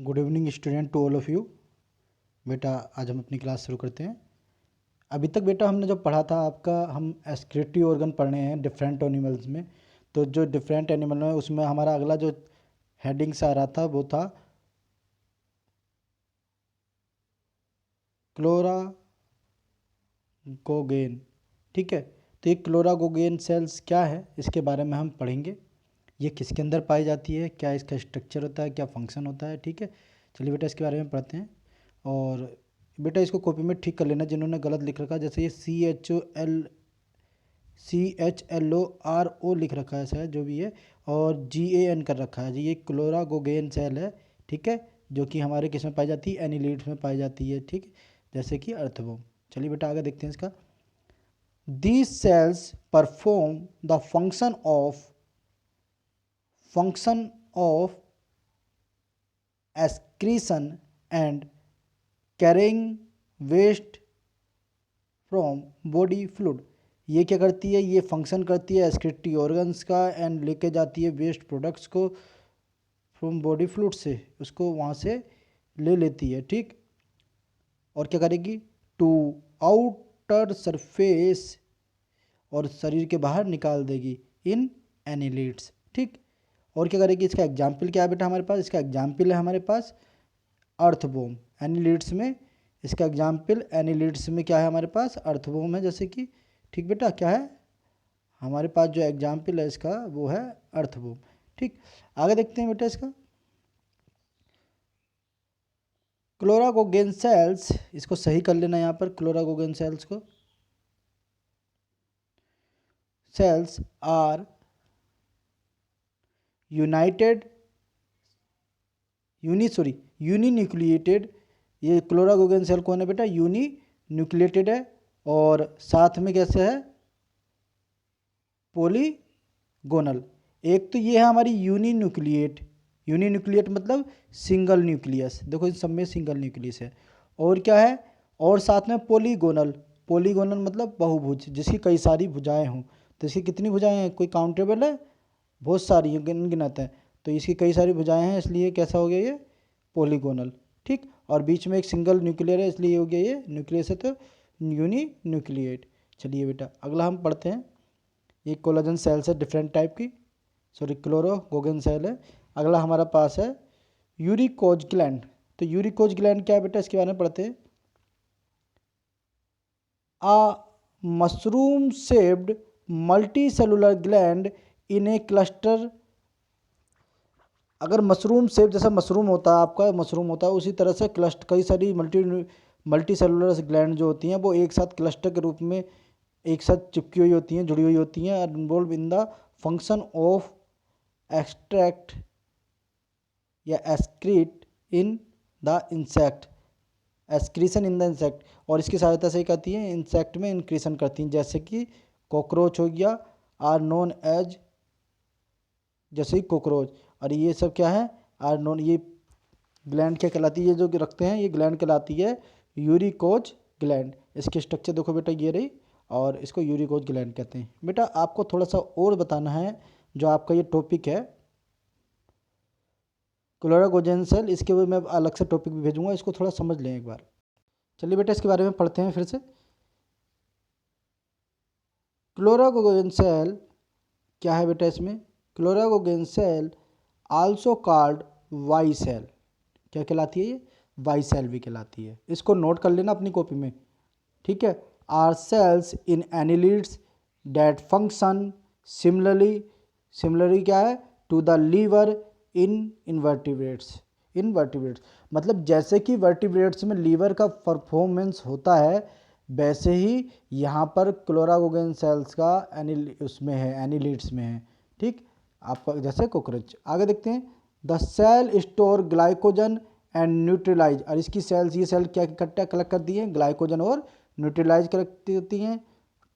Good evening student to all of you. बेटा आज हम अपनी क्लास शुरू करते हैं। अभी तक बेटा हमने जो पढ़ा था आपका, हम एक्सक्रीटरी ऑर्गन पढ़ने हैं डिफरेंट एनिमल्स में। तो जो डिफरेंट एनिमल है उसमें हमारा अगला जो हेडिंग्स आ रहा था वो था क्लोरागोगेन। ठीक है, तो ये क्लोरागोगेन सेल्स क्या है इसके बारे में हम पढ़ेंगे। ये किसके अंदर पाई जाती है, क्या इसका स्ट्रक्चर होता है, क्या फंक्शन होता है। ठीक है, चलिए बेटा इसके बारे में पढ़ते हैं। और बेटा इसको कॉपी में ठीक कर लेना जिन्होंने गलत लिख रखा है, जैसे ये CHLO लिख रखा है शायद, जो भी है, और GAN कर रखा है जी, ये क्लोरागोगेन सेल है। ठीक है, जो कि हमारे किस में पाई जाती है, एनिलीड्स में पाई जाती है। ठीक, जैसे कि अर्थवॉर्म। चलिए बेटा आगे देखते हैं इसका। These cells perform the function of excretion and carrying waste from body fluid। ये क्या करती है, ये फंक्शन करती है एक्सक्रीटरी ऑर्गन्स का एंड लेके जाती है वेस्ट प्रोडक्ट्स को फ्रॉम बॉडी फ्लूइड से, उसको वहाँ से ले लेती है। ठीक, और क्या करेगी, टू आउटर सरफेस, और शरीर के बाहर निकाल देगी इन एनिलीड्स। ठीक, और क्या करेगी, इसका एग्जाम्पल क्या है बेटा हमारे पास, इसका एग्जाम्पल है हमारे पास अर्थवॉर्म। एनिलीड्स में इसका एग्जाम्पल, एनिलीड्स में क्या है हमारे पास, अर्थवॉर्म है जैसे कि। ठीक बेटा, क्या है हमारे पास जो एग्जाम्पल है इसका वो है अर्थवॉर्म। ठीक, आगे देखते हैं बेटा इसका। क्लोरागोगेन सेल्स, इसको सही कर लेना यहाँ पर, क्लोरागोगेन सेल्स को, सेल्स आर यूनिन्यूक्लिएटेड। ये क्लोरागोगेन सेल कौन है बेटा, यूनिन्यूक्लिएटेड है, और साथ में कैसे है, पॉलीगोनल। एक तो ये है हमारी यूनिन्यूक्लिएट मतलब सिंगल न्यूक्लियस, देखो इन सब में सिंगल न्यूक्लियस है। और क्या है, और साथ में पॉलीगोनल मतलब बहुभुज, जिसकी कई सारी भुजाएं हों। तो इसकी कितनी भुजाएं हैं, कोई काउंटेबल है, बहुत सारी गिनत है। तो इसकी कई सारी भुजाएं हैं, इसलिए कैसा हो गया ये, पॉलीगोनल। ठीक, और बीच में एक सिंगल न्यूक्लियर है, इसलिए हो गया ये न्यूक्लियस है, तो यूनिन्यूक्लिएट। चलिए बेटा अगला हम पढ़ते हैं। ये कोलाजन सेल्स है डिफरेंट टाइप की, सॉरी क्लोरागोगेन सेल है। अगला हमारा पास है यूरिकोज ग्लैंड। तो यूरिकोज ग्लैंड क्या है बेटा, इसके बारे में पढ़ते हैं। Uh mushroom shaped multi cellular gland in a cluster. अगर मशरूम शेप जैसा मशरूम होता है आपका, मशरूम होता है उसी तरह से क्लस्ट कई सारी मल्टी सेलुलर ग्लैंड जो होती हैं वो एक साथ क्लस्टर के रूप में एक साथ चिपकी हुई होती हैं, जुड़ी हुई होती हैं, involve in the function of extract या excrete in the insect, excretion in the insect. और इसकी सहायता से कहती हैं इंसेक्ट में इंक्रीशन करती हैं, जैसे कि कॉकरोच हो गया, आर नोन एज, जैसे ही कॉकरोच। और ये सब क्या है, आर नोन, ये ग्लैंड क्या कहलाती है, जो रखते हैं ये ग्लैंड कहलाती है यूरिकोज ग्लैंड। इसके स्ट्रक्चर देखो बेटा ये रही, और इसको यूरिकोज ग्लैंड कहते हैं। बेटा आपको थोड़ा सा और बताना है, जो आपका ये टॉपिक है क्लोरागोगेन सेल, इसके बाद मैं अलग से टॉपिक भी भेजूंगा, इसको थोड़ा समझ लें एक बार। चलिए बेटा इसके बारे में पढ़ते हैं फिर से। क्लोरागोगेन सेल क्या है बेटा, इसमें chloragogen cell also called Y cell, क्या कहलाती है ये, वाई सेल भी कहलाती है। इसको नोट कर लेना अपनी कॉपी में। ठीक है, are cells in annelids that function similarly क्या है, to the liver in invertebrates. मतलब जैसे कि वर्टिब्रेट्स में लीवर का परफॉर्मेंस होता है, वैसे ही यहाँ पर क्लोरागोगेन सेल्स का उसमें है, एनिलीड्स में है। ठीक, आपका जैसे कॉकरोच। आगे देखते हैं। The cell store glycogen and neutralize. और इसकी सेल्स, ये सेल क्या इकट्ठा कलेक्ट करती हैं, ग्लाइकोजन और न्यूट्रलाइज करती हैं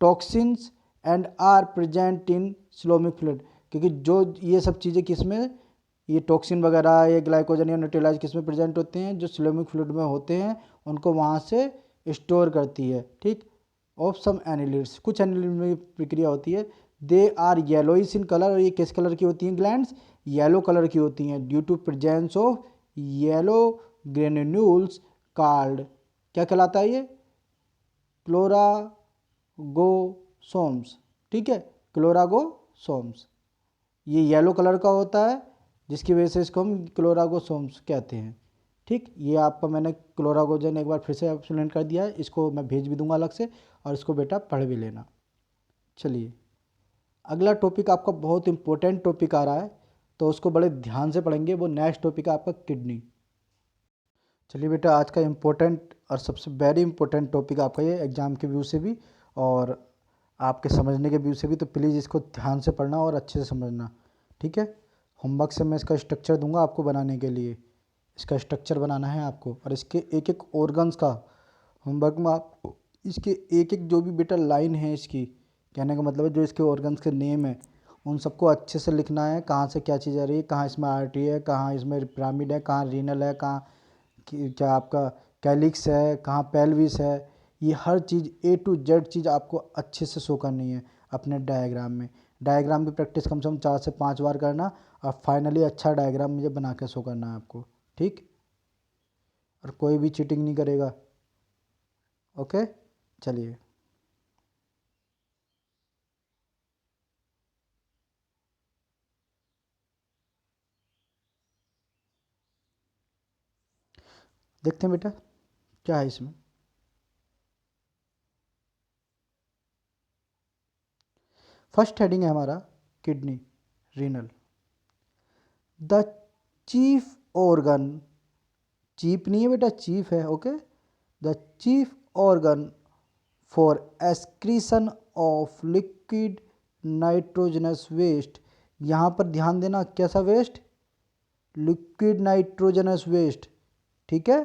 toxins and are present in coelomic fluid. क्योंकि जो ये सब चीज़ें किस में, ये टॉक्सिन वगैरह, ये ग्लाइकोजन या न्यूट्रलाइज किस में प्रेजेंट होते हैं, जो स्लोमिक फ्लूइड में होते हैं, उनको वहाँ से स्टोर करती है। ठीक, ऑफ सम एनिलीड्स, कुछ एनिलीड में प्रक्रिया होती है। They are yellowish in colour, और ये किस कलर की होती हैं ग्लैंड्स, येलो कलर की होती हैं, due to presence of yellow granules called, क्या कहलाता है ये, क्लोरागोसोम्स, ठीक है, क्लोरागोसोम्स। ये येलो कलर का होता है जिसकी वजह से इसको हम क्लोरागोसोम्स कहते हैं, ठीक। ये आपका मैंने क्लोरागोजन एक बार फिर से एक्सप्लेन कर दिया है, इसको मैं भेज भी दूंगा अलग से और इसको बेटा पढ़ भी लेना। चलिए अगला टॉपिक आपका बहुत इंपॉर्टेंट टॉपिक आ रहा है, तो उसको बड़े ध्यान से पढ़ेंगे। वो नेक्स्ट टॉपिक है आपका किडनी। चलिए बेटा आज का इम्पोर्टेंट और सबसे वेरी इंपॉर्टेंट टॉपिक आपका ये एग्ज़ाम के व्यू से भी और आपके समझने के व्यू से भी, तो प्लीज़ इसको ध्यान से पढ़ना और अच्छे से समझना, ठीक है। होमवर्क से मैं इसका स्ट्रक्चर दूंगा आपको बनाने के लिए, इसका स्ट्रक्चर बनाना है आपको, और इसके एक एक ऑर्गन्स का होमवर्क में आप इसके एक एक जो भी बेटा लाइन है इसकी, कहने का मतलब है जो इसके ऑर्गन्स के नेम है उन सबको अच्छे से लिखना है, कहाँ से क्या चीज़ आ रही है, कहाँ इसमें आर्टरी है, कहाँ इसमें पिरामिड है, कहाँ रीनल है, कहाँ क्या आपका कैलिक्स है, कहाँ पेल्विस है। ये हर चीज़ A to Z चीज़ आपको अच्छे से शो करनी है अपने डायग्राम में। डायग्राम की प्रैक्टिस कम से कम 4 से 5 बार करना और फाइनली अच्छा डायग्राम मुझे बना के शो करना है आपको, ठीक। और कोई भी चीटिंग नहीं करेगा, ओके। चलिए देखते हैं बेटा क्या है इसमें। फर्स्ट हेडिंग है हमारा kidney renal. The chief organ, chief नहीं है बेटा चीफ है, okay. The chief organ for excretion of liquid nitrogenous waste. यहाँ पर ध्यान देना कैसा वेस्ट, लिक्विड नाइट्रोजनस वेस्ट, ठीक है।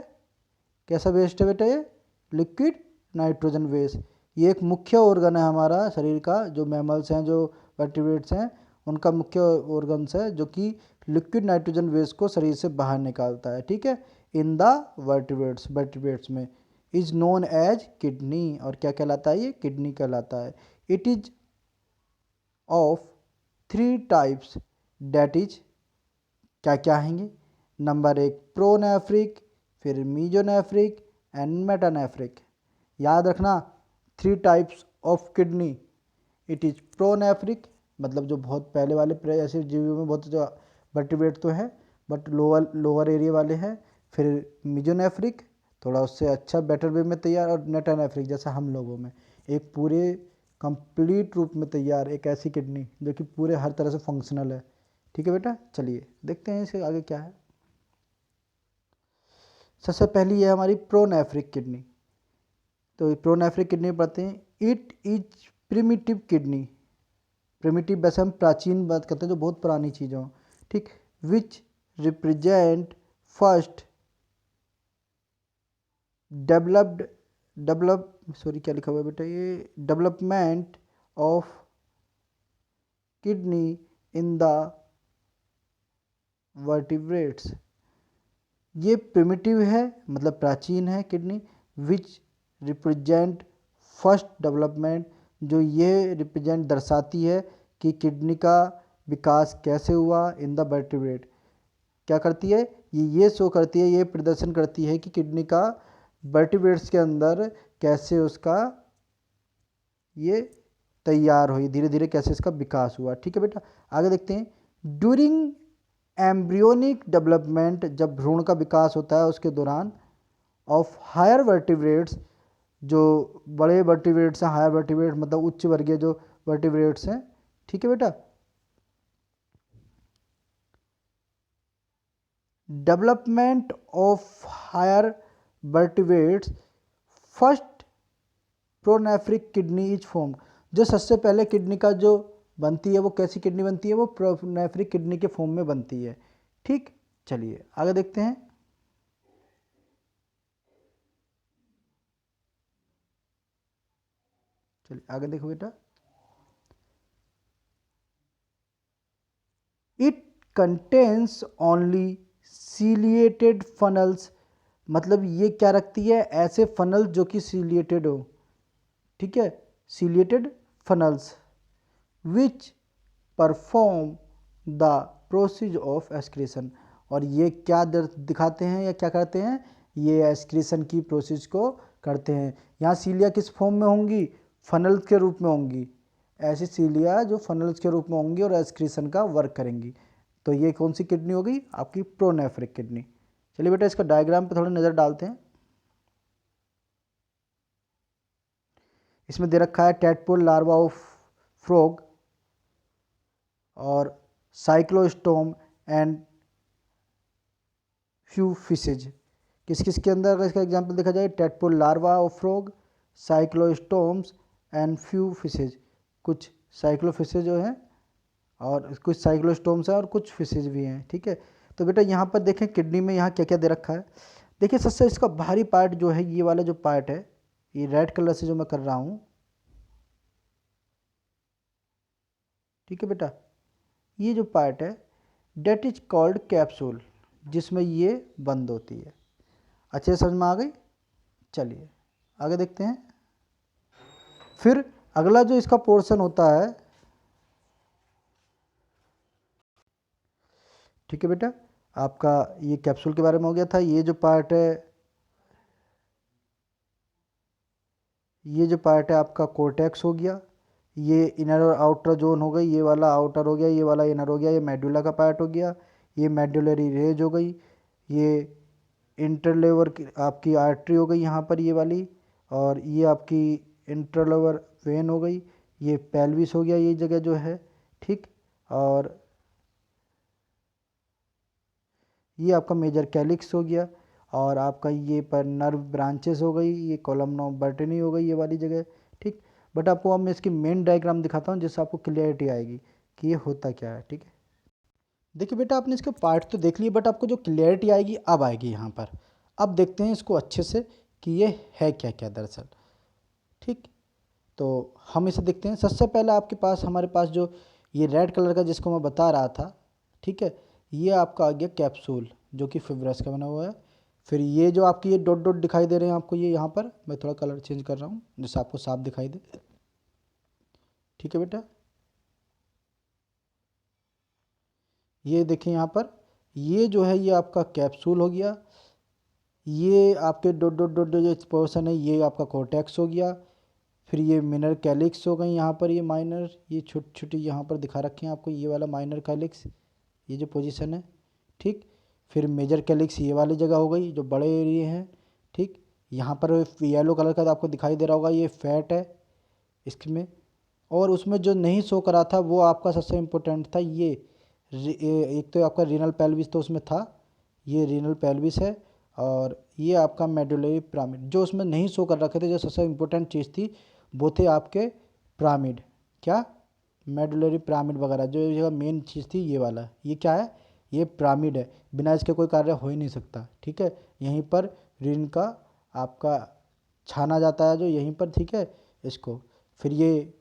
कैसा वेस्ट है बेटा ये, लिक्विड नाइट्रोजन वेस्ट। ये एक मुख्य ऑर्गन है हमारा शरीर का, जो मैमल्स हैं जो वर्टिब्रेट्स हैं उनका मुख्य ऑर्गन्स है जो कि लिक्विड नाइट्रोजन वेस्ट को शरीर से बाहर निकालता है, ठीक है। इन द वर्टिब्रेट्स में इज नोन एज किडनी, और क्या कहलाता है ये, किडनी कहलाता है। It is of 3 types, that is क्या क्या आएंगे, नंबर 1 प्रोनेफ्रिक, फिर मीजोनेफ्रिक एंड मेटानेफ्रिक। याद रखना 3 types of kidney. It is pronephric मतलब जो बहुत पहले वाले ऐसे जीवियों में बहुत जो वर्टिब्रेट तो है बट लोअर एरिया वाले हैं। फिर मीजोनेफ्रिक थोड़ा उससे अच्छा बेटर वे में तैयार, और मेटानेफ्रिक जैसा हम लोगों में एक पूरे कंप्लीट रूप में तैयार एक ऐसी किडनी जो कि पूरे हर तरह से फंक्शनल है, ठीक है बेटा। चलिए देखते हैं इसके आगे क्या है। सबसे पहली है हमारी प्रोनेफ्रिक किडनी। तो प्रोनेफ्रिक किडनी पढ़ते हैं। It is primitive kidney, primitive वैसे हम प्राचीन बात करते हैं जो बहुत पुरानी चीज़ हो, ठीक। विच रिप्रेजेंट फर्स्ट डेवलप्ड क्या लिखा हुआ है बेटा, ये development of kidney in the vertebrates. ये प्रिमिटिव है मतलब प्राचीन है kidney, which represent first development, जो ये रिप्रेजेंट दर्शाती है कि किडनी का विकास कैसे हुआ इन द वर्टिब्रेट। क्या करती है ये शो करती है, ये प्रदर्शन करती है कि किडनी का वर्टिब्रेट्स के अंदर कैसे उसका ये तैयार हुई, धीरे धीरे कैसे इसका विकास हुआ, ठीक है बेटा। आगे देखते हैं। ड्यूरिंग एम्ब्रियोनिक डेवलपमेंट, जब भ्रूण का विकास होता है उसके दौरान, ऑफ हायर वर्टिब्रेट्स, जो बड़े वर्टिब्रेट्स हैं, हायर वर्टिब्रेट मतलब उच्च वर्गीय जो वर्टिब्रेट्स हैं, ठीक है बेटा। Development of higher vertebrates first pronephric kidney is form. जो सबसे पहले किडनी का जो बनती है वो कैसी किडनी बनती है, वो प्रोनेफ्रिक किडनी के फॉर्म में बनती है, ठीक। चलिए आगे देखते हैं। चलिए आगे देखो बेटा। It contains only ciliated funnels, मतलब ये क्या रखती है, ऐसे फनल जो कि सीलिएटेड हो, ठीक है, ciliated funnels which perform the process of excretion, और ये क्या दिखाते हैं या क्या करते हैं, ये एक्सक्रीशन की प्रोसेस को करते हैं। यहाँ सीलिया किस फॉर्म में होंगी, फनल्स के रूप में होंगी, ऐसी सीलिया जो फनल्स के रूप में होंगी और एक्सक्रीशन का वर्क करेंगी। तो ये कौन सी किडनी हो गई, आपकी प्रोनेफ्रिक किडनी। चलिए बेटा इसका डायग्राम पे थोड़ी नज़र डालते हैं। इसमें दे रखा है टैडपोल लार्वा ऑफ फ्रॉग और साइक्लोस्टोम एंड फ्यू फिशेज। किस किस के अंदर अगर इसका एग्जांपल देखा जाए, tadpole larva of frog, cyclostomes and few fishes. कुछ साइक्लोफिशेज जो हैं और कुछ साइक्लोस्टोम्स हैं और कुछ फिशेज भी हैं। ठीक है, तो बेटा यहाँ पर देखें किडनी में यहाँ क्या क्या दे रखा है। देखिए सबसे इसका बाहरी पार्ट जो है, ये वाला जो पार्ट है, ये रेड कलर से जो मैं कर रहा हूँ, ठीक है बेटा, ये जो पार्ट है डेट इज कॉल्ड कैप्सूल, जिसमें ये बंद होती है। अच्छे समझ में आ गई। चलिए आगे देखते हैं। फिर अगला जो इसका पोर्शन होता है, ठीक है बेटा, आपका ये कैप्सूल के बारे में हो गया था। ये जो पार्ट है, ये जो पार्ट है आपका कोर्टेक्स हो गया। ये इनर और आउटर जोन हो गई, ये वाला आउटर हो गया, ये वाला इनर हो गया। ये मेडुला का पार्ट हो गया, ये मेडुलरी रेज हो गई। ये इंटरलेवर की आपकी आर्टरी हो गई यहाँ पर ये वाली, और ये आपकी इंटरलेवर वेन हो गई। ये पेल्विस हो गया ये जगह जो है, ठीक। और ये आपका मेजर कैलिक्स हो गया, और आपका ये पर नर्व ब्रांचेस हो गई, ये कॉलम ऑफ बर्टनी हो गई ये वाली जगह, ठीक। बट आपको अब मैं इसकी मेन डायग्राम दिखाता हूँ जिससे आपको क्लियरिटी आएगी कि ये होता क्या है, ठीक है। देखिए बेटा आपने इसके पार्ट तो देख लिए, बट आपको जो क्लियरिटी आएगी अब आएगी यहाँ पर। अब देखते हैं इसको अच्छे से कि ये है क्या क्या दरअसल, ठीक। तो हम इसे देखते हैं। सबसे पहले आपके पास, हमारे पास जो ये रेड कलर का जिसको मैं बता रहा था, ठीक है, ये आपका आ गया कैप्सूल जो कि फिब्रस का बना हुआ है। फिर ये जो आपकी ये डॉट डॉट दिखाई दे रहे हैं आपको, ये यहाँ पर मैं थोड़ा कलर चेंज कर रहा हूँ जिससे आपको साफ दिखाई दे, ठीक है बेटा। ये देखिए यहाँ पर, ये जो है ये आपका कैप्सूल हो गया। ये आपके डॉट डॉट डॉट जो पोर्शन है ये आपका कोर्टेक्स हो गया। फिर ये मिनर कैलिक्स हो गई यहाँ पर, ये माइनर, ये छोटी छोटी यहाँ पर दिखा रखे हैं आपको, ये वाला माइनर कैलिक्स, ये जो पोजीशन है, ठीक। फिर मेजर कैलिक्स ये वाली जगह हो गई जो बड़े एरिए हैं, ठीक। यहाँ पर येलो कलर का आपको दिखाई दे रहा होगा, ये फैट है इसमें। और उसमें जो नहीं शो करा था वो आपका सबसे इम्पोर्टेंट था, ये एक तो आपका रीनल पेल्विस तो उसमें था, ये रीनल पेल्विस है। और ये आपका मेडुलरी पिरामिड जो उसमें नहीं शो कर रखे थे, जो सबसे इम्पोर्टेंट चीज़ थी वो थे आपके पिरामिड, क्या, मेडुलरी पिरामिड वगैरह, जो ये मेन चीज़ थी ये वाला, ये क्या है, ये पिरामिड है, बिना इसके कोई कार्य हो ही नहीं सकता, ठीक है। यहीं पर रीन का आपका छाना जाता है जो यहीं पर, ठीक है, इसको। फिर ये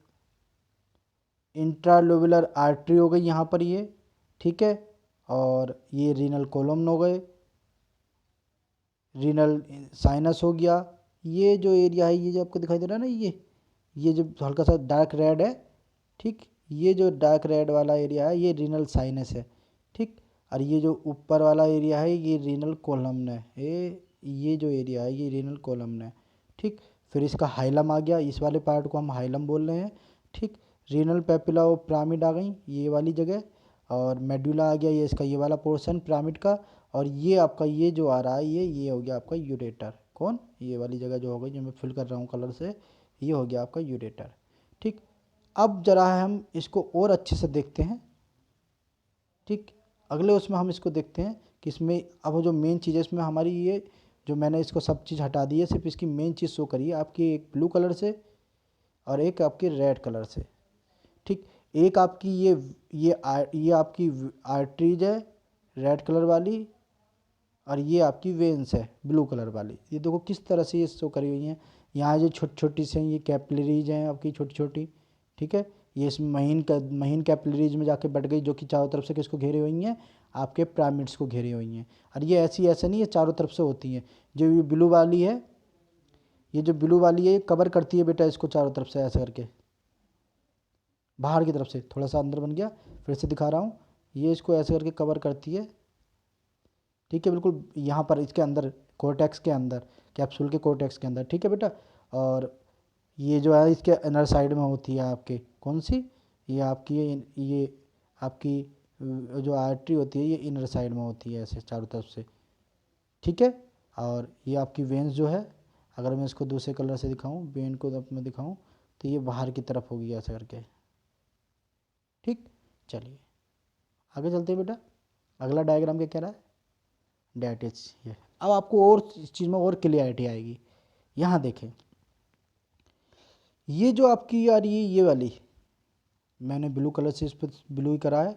इंट्रालोबुलर आर्टरी हो गई यहाँ पर ये, ठीक है। और ये रीनल कॉलम हो गए, रीनल साइनस हो गया। ये जो एरिया है, ये जो आपको दिखाई दे रहा है ना, ये जो हल्का सा डार्क रेड है, ठीक, ये जो डार्क रेड वाला एरिया है ये रीनल साइनस है, ठीक। और ये जो ऊपर वाला एरिया है ये रीनल कॉलम है, ये जो एरिया है ये रीनल कॉलम है, ठीक। फिर इसका हाइलम आ गया, इस वाले पार्ट को हम हाइलम बोल रहे हैं, ठीक। रीनल पेपिला और पिरामिड आ गई ये वाली जगह, और मेडुला आ गया ये इसका ये वाला पोर्शन पिरामिड का। और ये आपका ये जो आ रहा है ये हो गया आपका यूरेटर, कौन, ये वाली जगह जो हो गई जो मैं फिल कर रहा हूँ कलर से, ये हो गया आपका यूरेटर, ठीक। अब जरा हम इसको और अच्छे से देखते हैं, ठीक। अगले उसमें हम इसको देखते हैं कि इसमें अब जो मेन चीज़ है इसमें हमारी, ये जो मैंने इसको सब चीज़ हटा दी है, सिर्फ इसकी मेन चीज़ शो करी है आपकी, एक ब्लू कलर से और एक आपकी रेड कलर से, ठीक। एक आपकी ये आपकी आर्टरीज है रेड कलर वाली, और ये आपकी वेंस है ब्लू कलर वाली। ये देखो किस तरह से ये शो करी हुई हैं। यहाँ जो छोटी छोटी से ये कैपिलरीज हैं आपकी छोटी छोटी, ठीक है। ये इस महीन कैपिलरीज में जाके बढ़ गई जो कि चारों तरफ से किसको घेरे हुई हैं, आपके पिरामिड्स को घेरे हुई हैं। और ये ऐसे नहीं, ये चारों तरफ से होती हैं। जो ये ब्लू वाली है, ये जो ब्लू वाली है ये कवर करती है बेटा इसको चारों तरफ से ऐसे करके, बाहर की तरफ से, थोड़ा सा अंदर बन गया, फिर से दिखा रहा हूँ, ये इसको ऐसे करके कवर करती है, ठीक है, बिल्कुल यहाँ पर इसके अंदर कोर्टेक्स के अंदर, कैप्सूल के कोर्टेक्स के अंदर, ठीक है बेटा। और ये जो है इसके इनर साइड में होती है आपके कौन सी, ये आपकी ये आपकी जो आर्टरी होती है ये इनर साइड में होती है ऐसे चारों तरफ से, ठीक है। और ये आपकी वेन्स जो है, अगर मैं इसको दूसरे कलर से दिखाऊं, वेन को जब मैं दिखाऊं तो ये बाहर की तरफ होगी ऐसा करके, ठीक। चलिए आगे चलते हैं बेटा, अगला डायग्राम क्या कह रहा है, डेट इज ये। अब आपको और इस चीज़ में और क्लियरिटी आएगी। यहाँ देखें, ये जो आपकी आ रही है ये वाली, मैंने ब्लू कलर से इस पर ब्लू ही करा है,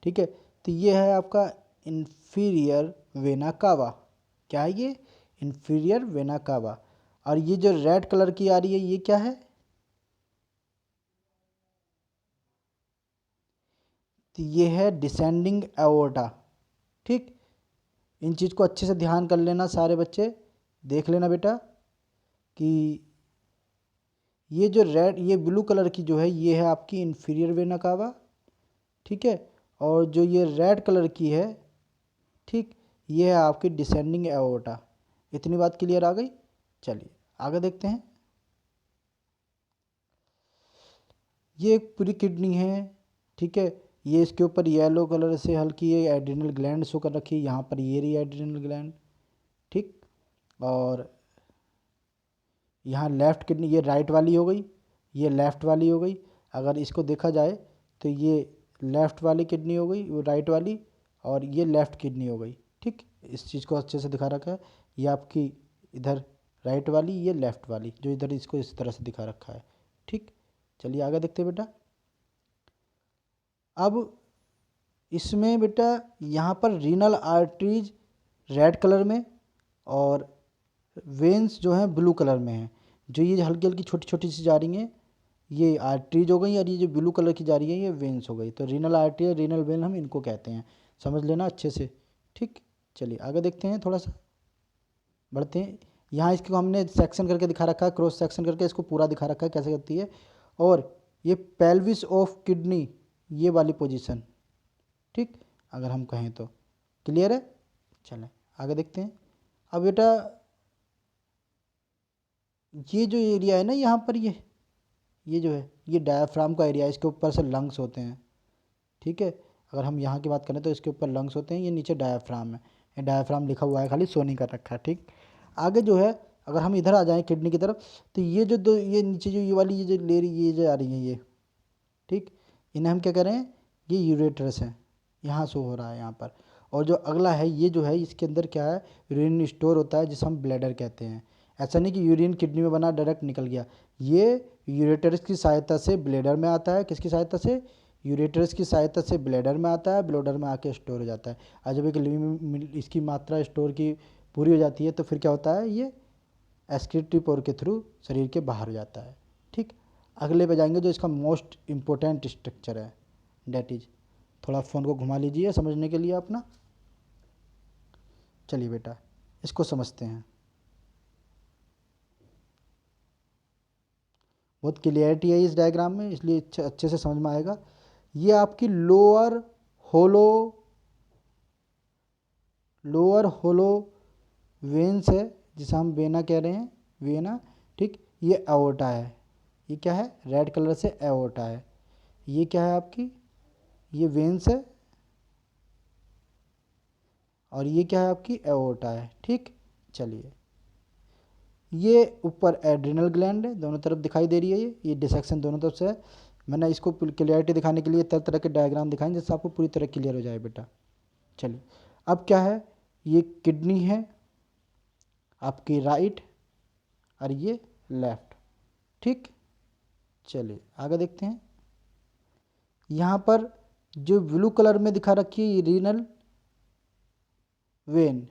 ठीक है। तो ये है आपका इन्फीरियर वेना कावा, क्या है ये, इन्फीरियर वेना कावा। और ये जो रेड कलर की आ रही है ये क्या है, तो ये है डिसेंडिंग एओर्टा, ठीक। इन चीज़ को अच्छे से ध्यान कर लेना सारे बच्चे, देख लेना बेटा कि ये जो रेड, ये ब्लू कलर की जो है ये है आपकी इन्फीरियर वेना कावा, ठीक है। और जो ये रेड कलर की है, ठीक, ये है आपकी डिसेंडिंग एओर्टा। इतनी बात क्लियर आ गई। चलिए आगे देखते हैं। ये एक पूरी किडनी है, ठीक है। ये इसके ऊपर येलो कलर से हल्की ये एड्रिनल ग्लैंड शो कर रखी है, यहाँ पर ये रही एड्रिनल ग्लैंड, ठीक। और यहाँ लेफ़्ट किडनी, ये राइट वाली हो गई, ये लेफ़्ट वाली हो गई। अगर इसको देखा जाए तो ये लेफ़्ट वाली किडनी हो गई, वो राइट वाली, और ये लेफ़्ट किडनी हो गई, ठीक। इस चीज़ को अच्छे से दिखा रखा है। ये आपकी इधर राइट वाली, ये लेफ़्ट वाली, जो इधर इसको इस तरह से दिखा रखा है, ठीक। चलिए आगे देखते हैं बेटा। अब इसमें बेटा यहाँ पर रीनल आर्टरीज रेड कलर में और वेन्स जो हैं ब्लू कलर में हैं। जो ये हल्की हल्की छोटी छोटी सी जा रही हैं ये आर्टरीज हो गई, और ये जो ब्लू कलर की जा रही है ये वेन्स हो गई। तो रीनल आर्टरी या रीनल वेन हम इनको कहते हैं, समझ लेना अच्छे से, ठीक। चलिए आगे देखते हैं, थोड़ा सा बढ़ते हैं। यहाँ इसको हमने सेक्शन करके दिखा रखा है, क्रॉस सेक्शन करके इसको पूरा दिखा रखा है कैसे करती है। और ये पेल्विस ऑफ किडनी, ये वाली पोजीशन, ठीक, अगर हम कहें तो क्लियर है। चलें आगे देखते हैं। अब बेटा ये जो एरिया है ना यहाँ पर, ये जो है ये डायाफ्राम का एरिया है, इसके ऊपर से लंग्स होते हैं, ठीक है। अगर हम यहाँ की बात करें तो इसके ऊपर लंग्स होते हैं, ये नीचे डायाफ्राम है, ये डायाफ्राम लिखा हुआ है खाली, सो नहीं कर रखा है, ठीक। आगे जो है अगर हम इधर आ जाएं किडनी की तरफ, तो ये जो दो, ये नीचे जो ये वाली ये जो ले रही, ये जो आ रही है ये, ठीक, इन्हें हम क्या कह रहे हैं, ये यूरेटरस है, यहाँ शो हो रहा है यहाँ पर। और जो अगला है ये जो है इसके अंदर क्या है, यूरिन स्टोर होता है जिसे हम ब्लैडर कहते हैं। ऐसा नहीं कि यूरिन किडनी में बना डायरेक्ट निकल गया, ये यूरेटरस की सहायता से ब्लैडर में आता है। किसकी सहायता से, यूरेटरस की सहायता से ब्लैडर में आता है, ब्लैडर में आके स्टोर हो जाता है। और जब एक इसकी मात्रा स्टोर की पूरी हो जाती है तो फिर क्या होता है, ये एक्सक्रीटरी पोर के थ्रू शरीर के बाहर हो जाता है, ठीक। अगले पे जाएंगे जो इसका मोस्ट इम्पोर्टेंट स्ट्रक्चर है, डेट इज, थोड़ा फ़ोन को घुमा लीजिए समझने के लिए अपना। चलिए बेटा इसको समझते हैं, बहुत क्लियरिटी है इस डायग्राम में, इसलिए अच्छे से समझ में आएगा। ये आपकी लोअर होलो वेन्स है, जिसे हम वेना कह रहे हैं, वेना, ठीक। ये एओर्टा है, ये क्या है, रेड कलर से एओर्टा है। ये क्या है आपकी, ये वेन्स है, और ये क्या है आपकी एओर्टा है, ठीक। चलिए ये ऊपर एड्रिनल ग्लैंड है, दोनों तरफ दिखाई दे रही है, ये डिसेक्शन दोनों तरफ से है। मैंने इसको क्लियरिटी दिखाने के लिए तरह तरह के डायग्राम दिखाएं जिससे आपको पूरी तरह क्लियर हो जाए बेटा। चलिए अब क्या है, ये किडनी है आपकी राइट, और ये लेफ्ट, ठीक। चलिए आगे देखते हैं। यहाँ पर जो ब्लू कलर में दिखा रखी है ये रीनल वेन,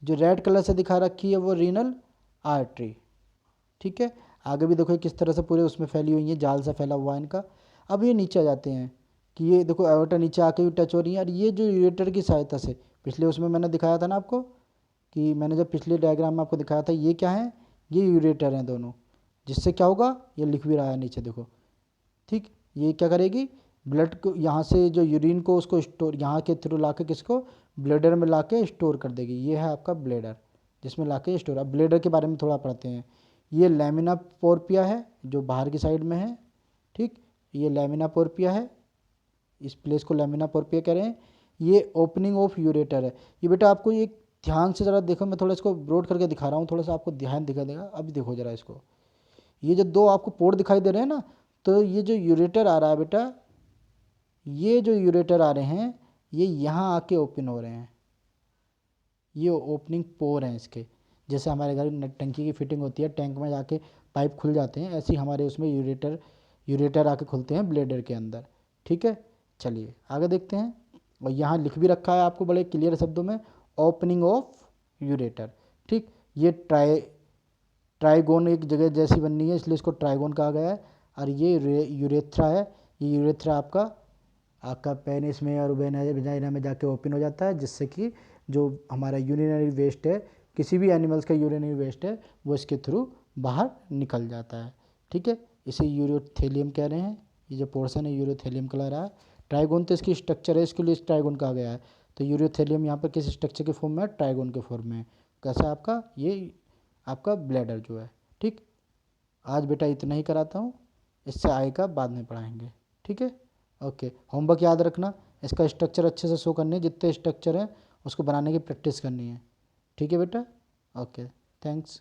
जो रेड कलर से दिखा रखी है वो रीनल आर्टरी, ठीक है। आगे भी देखो किस तरह से पूरे उसमें फैली हुई है, जाल सा फैला हुआ है इनका। अब ये नीचे आ जाते हैं कि ये देखो एओर्टा नीचे आके भी टच हो रही है, और ये जो यूरेटर की सहायता से, पिछले उसमें मैंने दिखाया था ना आपको, कि मैंने जब पिछले डायग्राम में आपको दिखाया था, ये क्या है, ये यूरेटर हैं दोनों, जिससे क्या होगा, ये लिख भी रहा है नीचे देखो, ठीक। ये क्या करेगी, ब्लड को यहाँ से जो यूरिन को उसको स्टोर, यहाँ के थ्रू ला के किसको, ब्लेडर में ला के स्टोर कर देगी। ये है आपका ब्लेडर जिसमें ला के स्टोर। अब ब्लेडर के बारे में थोड़ा पढ़ते हैं। ये लैमिना पोरपिया है जो बाहर की साइड में है, ठीक। ये लैमिना पोरपिया है, इस प्लेस को लैमिना पोरपिया कह रहे हैं। ये ओपनिंग ऑफ यूरेटर है। ये बेटा आपको एक ध्यान से ज़रा देखो, मैं थोड़ा इसको ब्रॉड करके दिखा रहा हूँ, थोड़ा सा आपको ध्यान दिखा देगा। अभी देखो ज़रा इसको, ये जो दो आपको पोर्ट दिखाई दे रहे हैं ना, तो ये जो यूरेटर आ रहा है बेटा, ये जो यूरेटर आ रहे हैं ये यहाँ आके ओपन हो रहे हैं। ये ओपनिंग पोर हैं इसके। जैसे हमारे घर में टंकी की फिटिंग होती है, टैंक में जाके पाइप खुल जाते हैं, ऐसे ही हमारे उसमें यूरेटर आके खुलते हैं ब्लेडर के अंदर, ठीक है। चलिए आगे देखते हैं। और यहाँ लिख भी रखा है आपको बड़े क्लियर शब्दों में, ओपनिंग ऑफ यूरेटर, ठीक। ये ट्राइगोन एक जगह जैसी बननी है इसलिए इसको ट्राइगोन कहा गया है। और ये यूरेथ्रा है। ये यूरेथ्रा आपका पेनिस में और वेजाइना में जाके ओपन हो जाता है, जिससे कि जो हमारा यूरिनरी वेस्ट है, किसी भी एनिमल्स का यूरिनरी वेस्ट है, वो इसके थ्रू बाहर निकल जाता है, ठीक है। इसे यूरोथेलियम कह रहे हैं। ये जो पोर्शन है यूरोथेलियम कह रहा है। ट्राइगोन तो इसकी स्ट्रक्चर है, इसके लिए ट्राइगोन कहा गया है। तो यूरोथेलियम यहाँ पर किस स्ट्रक्चर के फॉर्म में है? ट्राइगोन के फॉर्म में। कैसा आपका ये आपका ब्लैडर जो है, ठीक। आज बेटा इतना ही कराता हूँ, इससे आगे का बाद में पढ़ाएंगे, ठीक है। ओके, होमवर्क याद रखना, इसका स्ट्रक्चर अच्छे से शो करने, जितने स्ट्रक्चर हैं उसको बनाने की प्रैक्टिस करनी है, ठीक है बेटा। Okay, thanks.